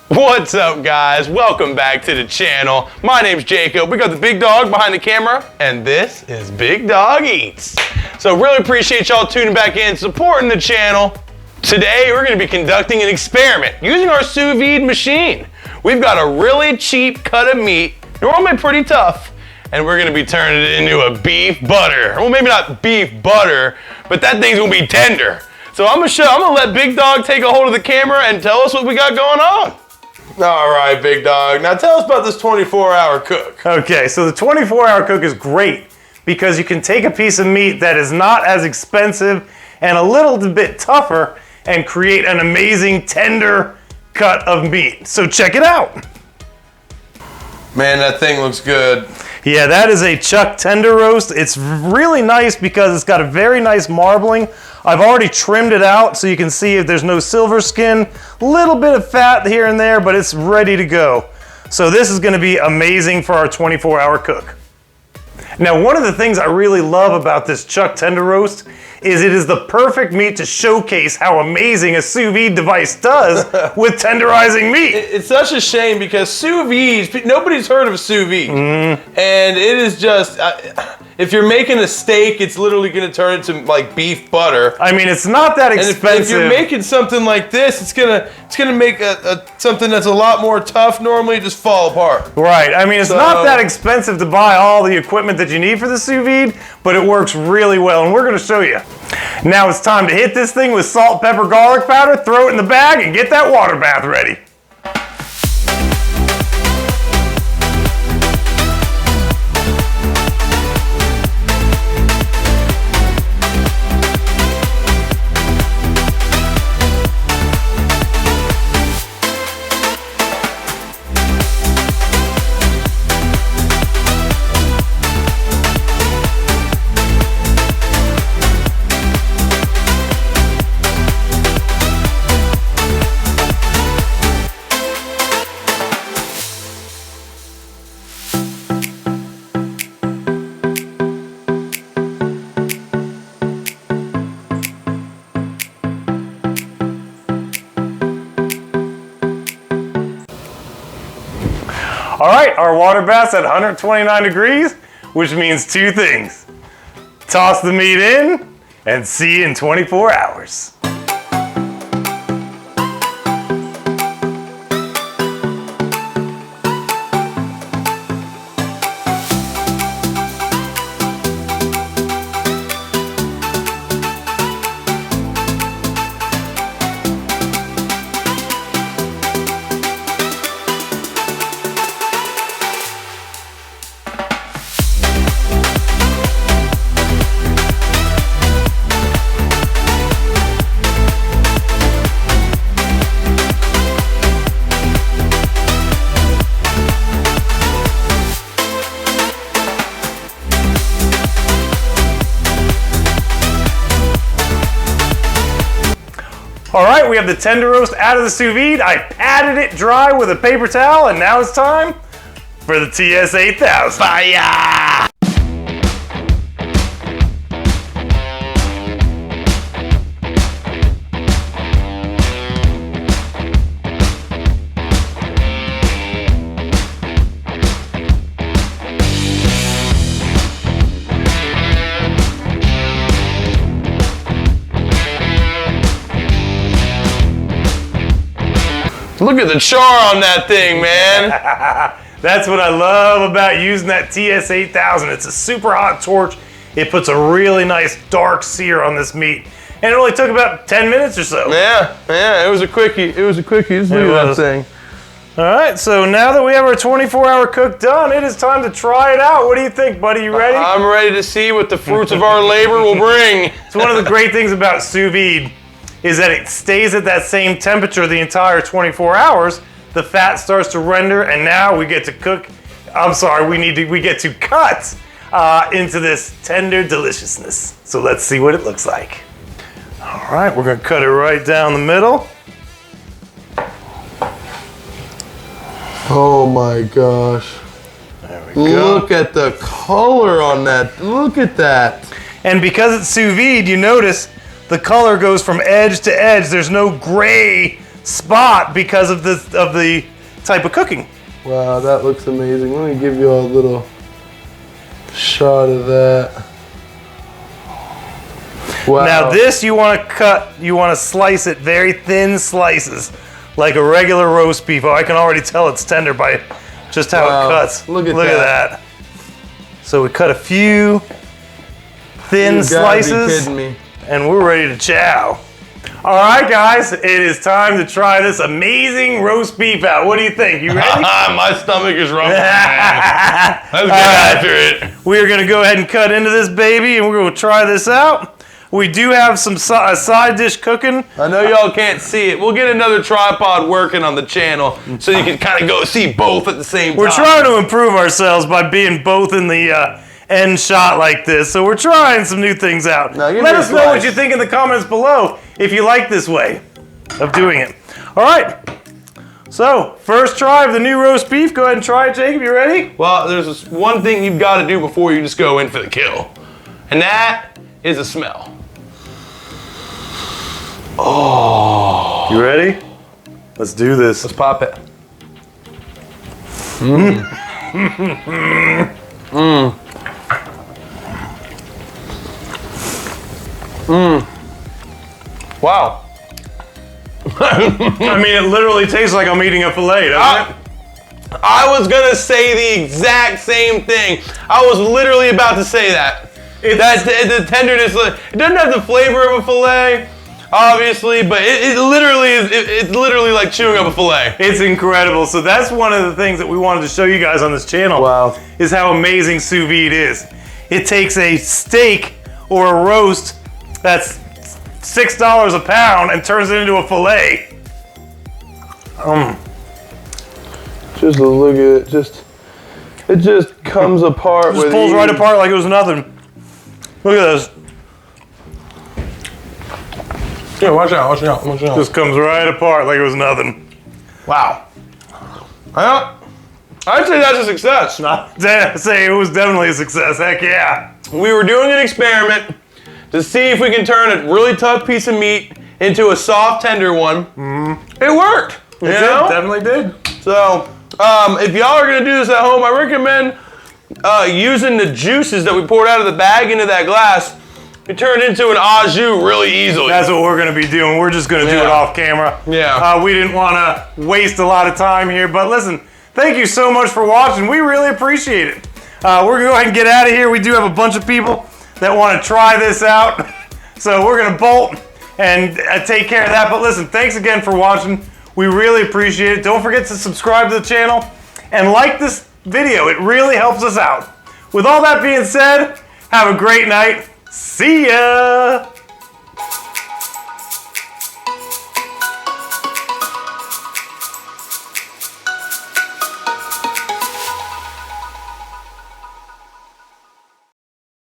What's up, guys? Welcome back to the channel. My name's Jacob. We got the big dog behind the camera, and this is Big Dog Eats. So really appreciate y'all tuning back in, supporting the channel. Today, we're gonna be conducting an experiment using our sous vide machine. We've got a really cheap cut of meat, normally pretty tough, and we're gonna be turning it into a beef butter. Well, maybe not beef butter, but that thing's gonna be tender. So I'm gonna let Big Dog take a hold of the camera and tell us what we got going on. All right, Big Dog. Now tell us about this 24-hour cook. Okay, so the 24-hour cook is great because you can take a piece of meat that is not as expensive and a little bit tougher and create an amazing tender cut of meat. So check it out. Man, that thing looks good. Yeah, that is a chuck tender roast. It's really nice because it's got a very nice marbling. I've already trimmed it out so you can see if there's no silver skin. A little bit of fat here and there, but it's ready to go. So this is gonna be amazing for our 24-hour cook. Now, one of the things I really love about this chuck tender roast is it is the perfect meat to showcase how amazing a sous vide device does with tenderizing meat. It's such a shame because sous vide, nobody's heard of sous vide. And it is just, if you're making a steak, it's literally gonna turn into like beef butter. I mean, it's not that expensive. And if you're making something like this, it's gonna make something that's a lot more tough normally just fall apart. Right, I mean, it's not that expensive to buy all the equipment that you need for the sous vide, but it works really well, and we're gonna show you. Now it's time to hit this thing with salt, pepper, garlic powder, throw it in the bag, and get that water bath ready. All right, our water bath's at 129 degrees, which means two things. Toss the meat in and see you in 24 hours. All right, we have the tender roast out of the sous vide. I patted it dry with a paper towel, and now it's time for the TS8000. Fire! Look at the char on that thing, man. That's what I love about using that TS8000. It's a super hot torch. It puts a really nice dark sear on this meat. And it only took about 10 minutes or so. Yeah, it was a quickie. Let's look at that thing. All right, so now that we have our 24-hour cook done, it is time to try it out. What do you think, buddy? You ready? I'm ready to see what the fruits of our labor will bring. It's one of the great things about sous vide is that it stays at that same temperature the entire 24 hours. The fat starts to render, and now we get to cook. We get to cut into this tender deliciousness. So let's see what it looks like. All right, we're gonna cut it right down the middle. Oh my gosh. There we go. Look at the color on that. Look at that. And because it's sous vide, you notice the color goes from edge to edge. There's no gray spot because of the type of cooking. Wow, that looks amazing. Let me give you a little shot of that. Wow. Now this you want to slice it very thin slices, like a regular roast beef. Oh, I can already tell it's tender by just how it cuts. Look at that. So we cut a few thin slices, gotta be kidding me. and we're ready to chow. All right, guys, it is time to try this amazing roast beef out. What do you think? You ready? My stomach is rumbling, man. Let's get after it. We are going to go ahead and cut into this baby, and we're going to try this out. We do have some side dish cooking. I know y'all can't see it. We'll get another tripod working on the channel so you can kind of go see both at the same time. We're trying to improve ourselves by being both in the end shot like this, so we're trying some new things out. Let us know what you think in the comments below if you like this way of doing it. All right, so first try of the new roast beef. Go ahead and try it, Jacob. You ready? Well, there's this one thing you've got to do before you just go in for the kill, and that is the smell. Oh. You ready? Let's do this. Let's pop it. Wow. I mean, it literally tastes like I'm eating a filet, doesn't it? I was gonna say the exact same thing. I was literally about to say that. The tenderness, it doesn't have the flavor of a filet, obviously, but it literally is. It's literally like chewing up a filet. It's incredible. So that's one of the things that we wanted to show you guys on this channel. Wow. Is how amazing sous vide is. It takes a steak or a roast that's $6 a pound and turns it into a filet. Just look at it. It just comes apart. Just pulls right apart like it was nothing. Look at this. Yeah, watch out, watch out, watch out. Just comes right apart like it was nothing. Wow. I'd say that's a success. I'd say it was definitely a success. Heck yeah. We were doing an experiment to see if we can turn a really tough piece of meat into a soft, tender one. It worked. You know? It definitely did. So, if y'all are gonna do this at home, I recommend using the juices that we poured out of the bag into that glass. It turned into an au jus really easily. That's what we're gonna be doing. We're just gonna do it off camera. Yeah. We didn't wanna waste a lot of time here, but listen, thank you so much for watching. We really appreciate it. We're gonna go ahead and get out of here. We do have a bunch of people that wanna try this out. So we're gonna bolt and take care of that. But listen, thanks again for watching. We really appreciate it. Don't forget to subscribe to the channel and like this video. It really helps us out. With all that being said, have a great night. See ya!